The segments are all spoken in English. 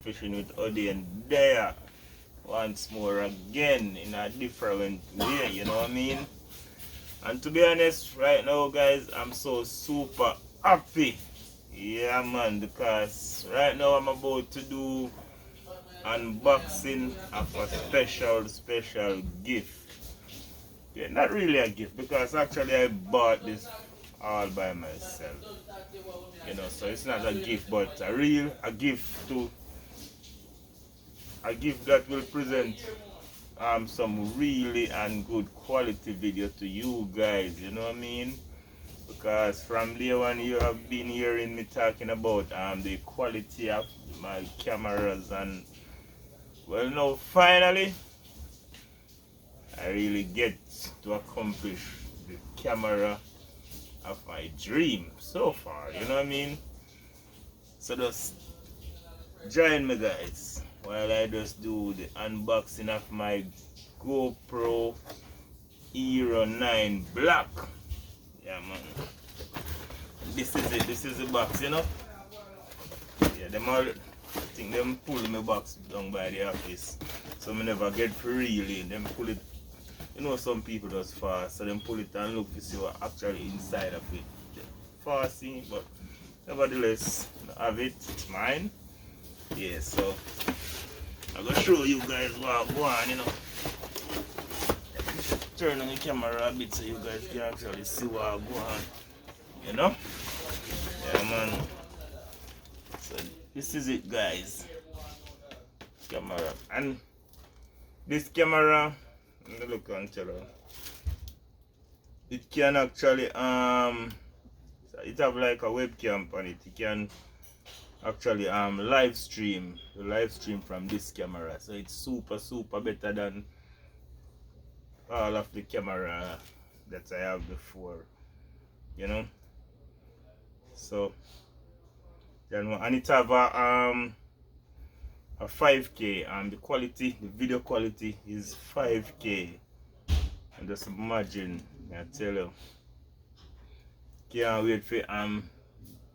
Fishing with Odie and there once more again in a different way, you know what I mean? And to be honest, right now guys, I'm so super happy. Yeah man, because right now I'm about to do unboxing of a special gift. Yeah, not really a gift because actually I bought this all by myself. You know, so it's not a gift but a gift to a gift that will present some really and good quality video to you guys, you know what I mean? Because from day one you have been hearing me talking about the quality of my cameras, and well now finally I really get to accomplish the camera of my dream so far, you know what I mean? So just join me guys while I just do the unboxing of my GoPro Hero9 Black. Yeah man. This is it, this is the box, you know? Yeah, them all, I think them pull my box down by the office. So I never get for really. Them pull it, you know some people just fast, so them pull it and look to see what actually inside of it. Fasting, but nevertheless, I have it, it's mine. Yeah, so I'm gonna show you guys what I go on, you know. Turn on the camera a bit so you guys can actually see what I go on, you know. Yeah man. So this is it guys. Camera. And this camera, let me look and tell you. It can actually it have like a webcam on it. It can actually live stream from this camera, so it's super better than all of the camera that I have before, you know. So then, and it have a 5K, and the video quality is 5K, and just imagine, I tell you, can't wait for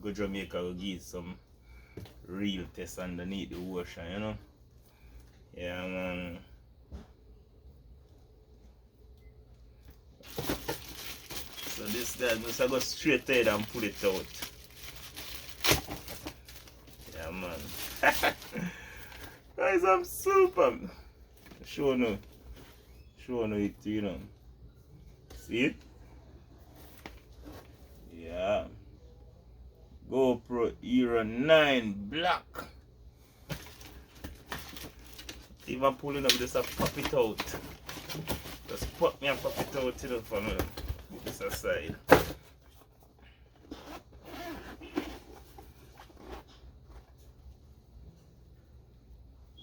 go Jamaica to give some real test underneath the ocean, you know. Yeah man. So this guy must go straight ahead and pull it out. Yeah man. Guys, I'm super. Show no it, you know. See it? Yeah. GoPro Hero9 Black. Even pulling up, just pop it out. Just pop me and pop it out, you know, for me. Put this aside.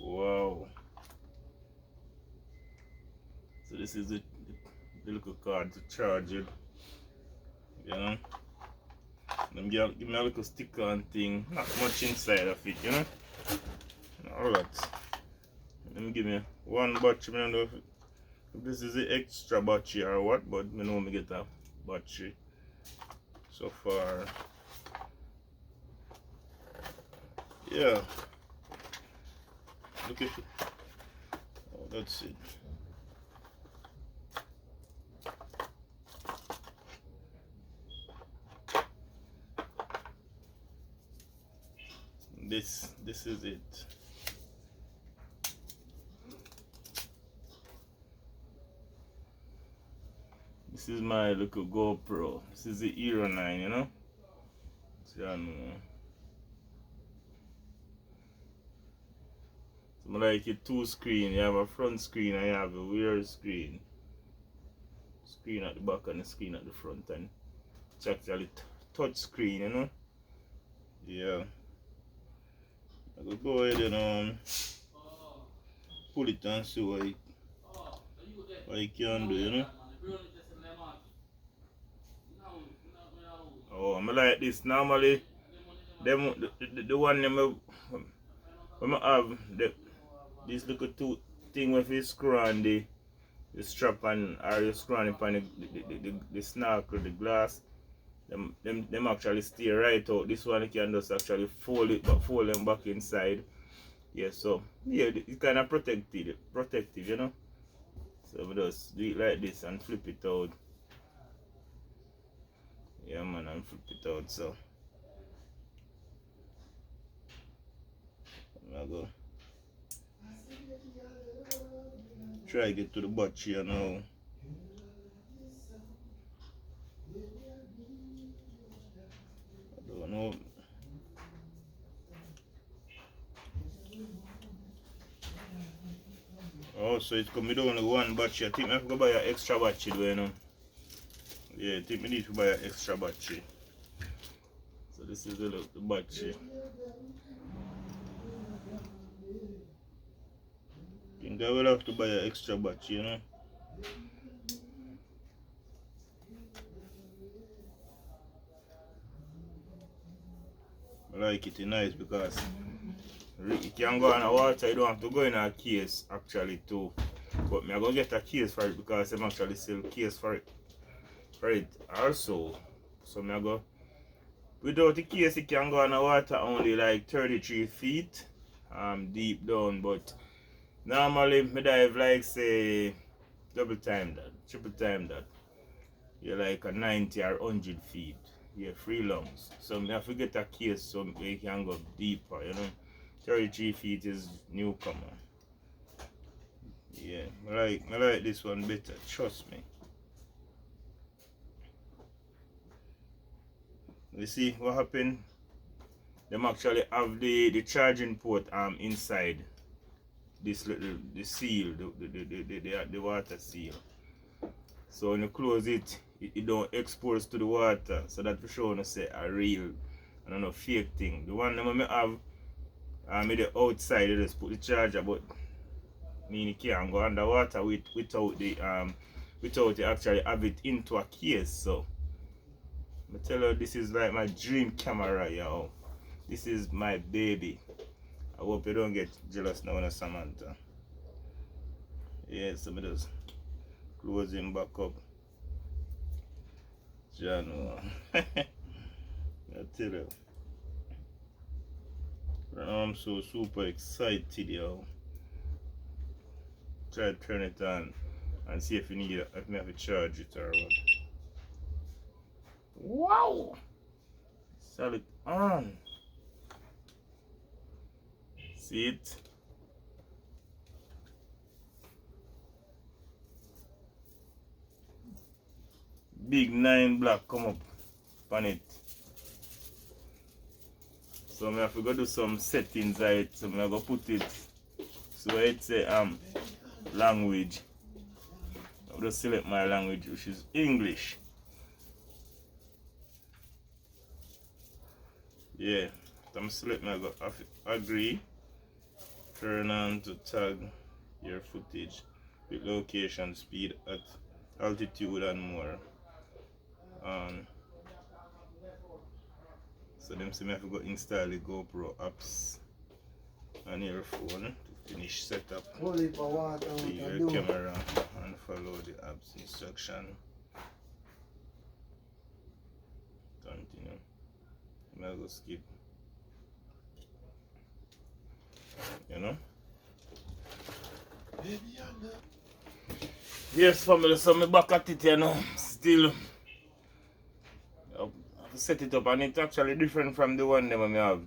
Wow. So this is the little card to charge it. You know? Let me give me a little sticker and thing. Not much inside of it, you know? Alright. Let me give me one battery. I don't know if this is the extra battery or what, but I know I get a battery so far. Yeah. Look at it. Oh, that's it. This is it. This is my little GoPro. This is the Hero9, you know. So I know. So like a two screen. You have a front screen and you have a rear screen. Screen at the back and the screen at the front, and it's actually touch screen, you know. Yeah. I will go ahead and pull it and see what it can do, you know. Oh, I like this. Normally, the one when I have this little two thing with you screw on the strap, and or you screw on it on the snorkel, the glass. Them actually stay right out. This one you can just actually fold it, but fold them back inside, Yeah, so yeah, it's kind of protective, you know. So we just do it like this and flip it out. Yeah, man, and flip it out. So I go try get to the butt here now. I don't know. Oh, so it's coming down only one battery. I think I have to buy an extra battery, though, you know. Yeah, I think we need to buy an extra battery. So this is the battery. I think I will have to buy an extra battery, you know. I like it, it's nice because you can go in the water, you don't have to go in a case actually too. But I'm gonna get a case for it because I'm actually sell case for it also. So I go without the case you can go in the water only like 33 feet deep down, but normally I dive like say double time that, triple time that. You're like a 90 or 100 feet. You're free lungs. So I have to get a case so you can go deeper, you know. 33 feet is newcomer. Yeah, I like this one better, trust me. You see what happened? Them actually have the charging port inside this little the seal, the water seal. So when you close it, it don't expose to the water. So that for sure no say a real and no fake thing. The one that I have the outside you just put the charger, but mean you can't go underwater without you actually have it into a case. So I tell you, this is like my dream camera, yo. This is my baby. I hope you don't get jealous now, Samantha. Yeah, so I just close him back up. Jano. I tell you. I'm so super excited, yo. Try to turn it on and see if you need it, if I have to charge it or what. Wow! Solid on. See it? Big 9 black come up on it. So I have to go do some settings on it. So I go put it so it's a language. I'll just select my language, which is English. Yeah, I'm selecting, I go agree. Turn on to tag your footage with location, speed, at altitude and more. So them say me have to go install the GoPro apps on your phone to finish setup. Leave your camera and follow the apps instruction. Continue. I'm gonna go skip. You know? Yes, family, so I'm back at it, you know. Still I've set it up and it's actually different from the one that I have.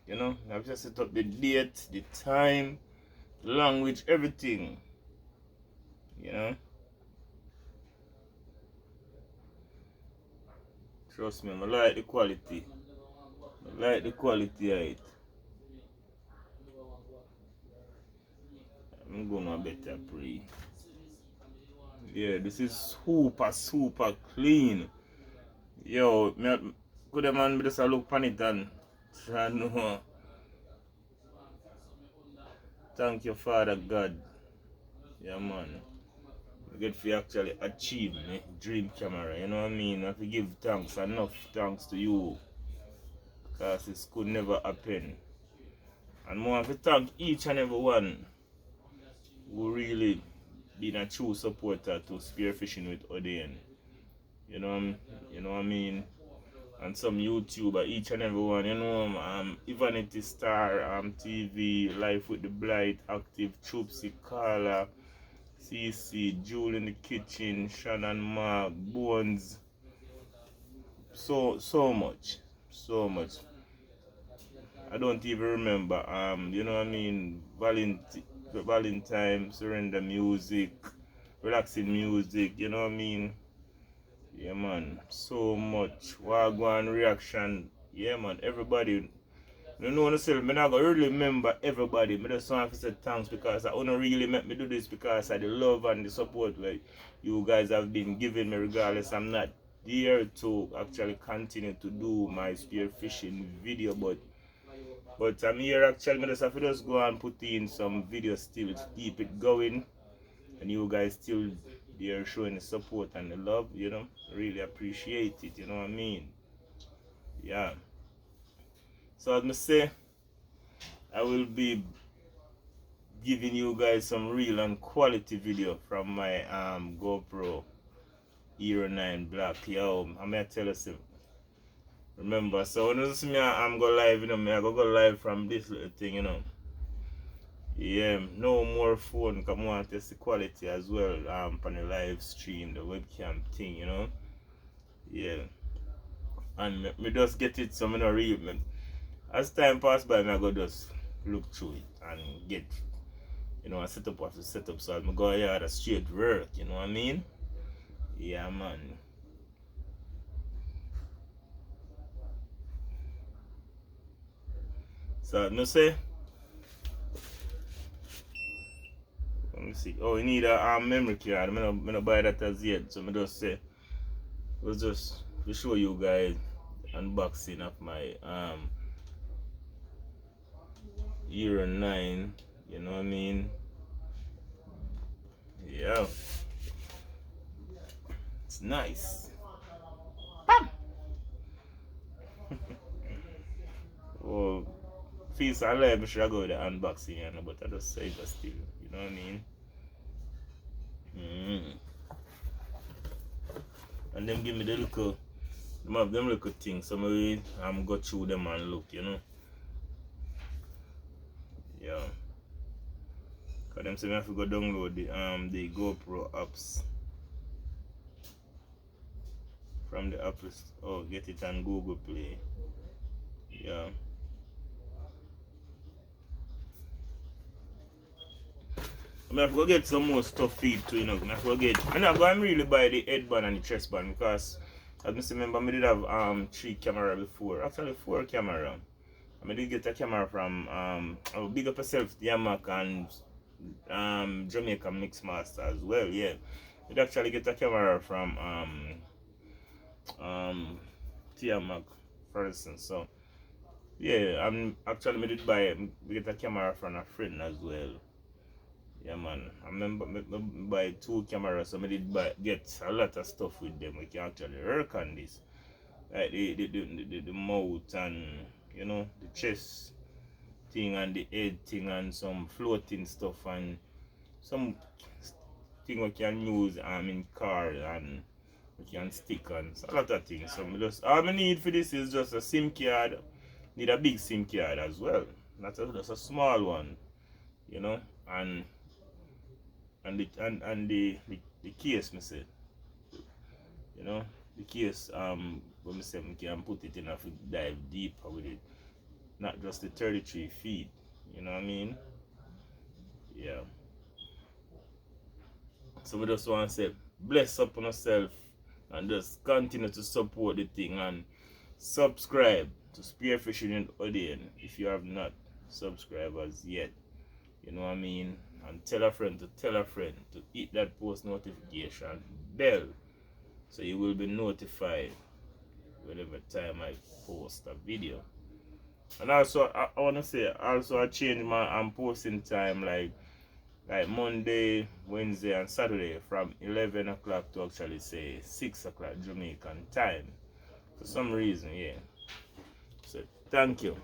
You know, I've just set up the date, the time, language, everything. You know? Trust me, I like the quality. I like the quality of it. I'm gonna better pray. Yeah, this is super clean. Yo, could a man just look on it and try know. Thank you, Father God. Yeah, man. I get to actually achieve my dream camera, you know what I mean? I have to give thanks, enough thanks to you. Because this could never happen. And more have to thank each and every one who really been a true supporter to Spearfishing with Odeon. You know what I mean? and some YouTuber, each and every one, you know, Ivanity Star, TV, Life with the Blight, Active, Choopsy, Carla, CC, Jewel in the Kitchen, Shannon Mark, Bones, so much, so much. I don't even remember, you know what I mean, Valentine, Surrender Music, Relaxing Music, you know what I mean. Yeah, man, so much. Wagwan reaction. Yeah, man, everybody. You know what I'm saying? I'm not going to really remember everybody. I just want to say thanks because I don't really make me do this because of the love and the support that you guys have been giving me regardless. I'm not there to actually continue to do my spearfishing video, but I'm here actually. I just have to just go and put in some videos still to keep it going. And you guys still there showing the support and the love, you know, really appreciate it, you know what I mean. Yeah, so as I say, I will be giving you guys some real and quality video from my GoPro Hero9 Black. Yo, I'm gonna tell you something. Remember, so when you see me, I'm go live, you know, I go live from this little thing, you know. Yeah, no more phone, come on, test the quality as well, on the live stream, the webcam thing, you know. Yeah, and me just get it, so me not read, man. As time pass by, I go just look through it and get, you know, I set up what to set up, so I go here the straight work, you know what I mean. Yeah, man. So no say, let me see. Oh, you need a memory card. I'm not buy that as yet, so I just say, was just to show you guys unboxing of my Hero 9, you know what I mean. Yeah, it's nice. Oh, feels alive. I should go with the unboxing, you know, but I just say it still, you know what I mean. And them give me the little, them little things, so maybe I'm go through them and look, you know. Yeah. Cause them say I have to go download the GoPro apps from the Apple Store. Oh, get it on Google Play. Yeah. I have to go get some more stuff feed too, you know. I have to go get. I'm really buy the headband and the chest band because as I remember, I did have 3 camera before. Actually 4 camera. I did get a camera from I'll big up yourself, Jamaica and Jamaica Mix Master as well. Yeah, I did actually get a camera from Tiamak, for instance. So yeah, I'm actually I did get a camera from a friend as well. Yeah, man. I remember me buy 2 cameras, so I did get a lot of stuff with them. We can actually work on this, like the mouth and, you know, the chest thing and the head thing and some floating stuff and some thing we can use in car and we can stick on. So a lot of things. So all I need for this is just a SIM card. Need a big SIM card as well, not just a small one, you know, and the case, me say, you know, the case, when me say we can put it in, if we dive deeper with it, not just the 33 feet, you know what I mean. Yeah, so we just want to say bless up on yourself and just continue to support the thing and subscribe to Spearfishing in Odeon if you have not subscribed as yet, you know what I mean. And tell a friend to hit that post notification bell so you will be notified whenever time I post a video. And also I want to say also I changed my posting time, like Monday, Wednesday and Saturday from 11 o'clock to actually say 6 o'clock Jamaican time for some reason. Yeah, so thank you.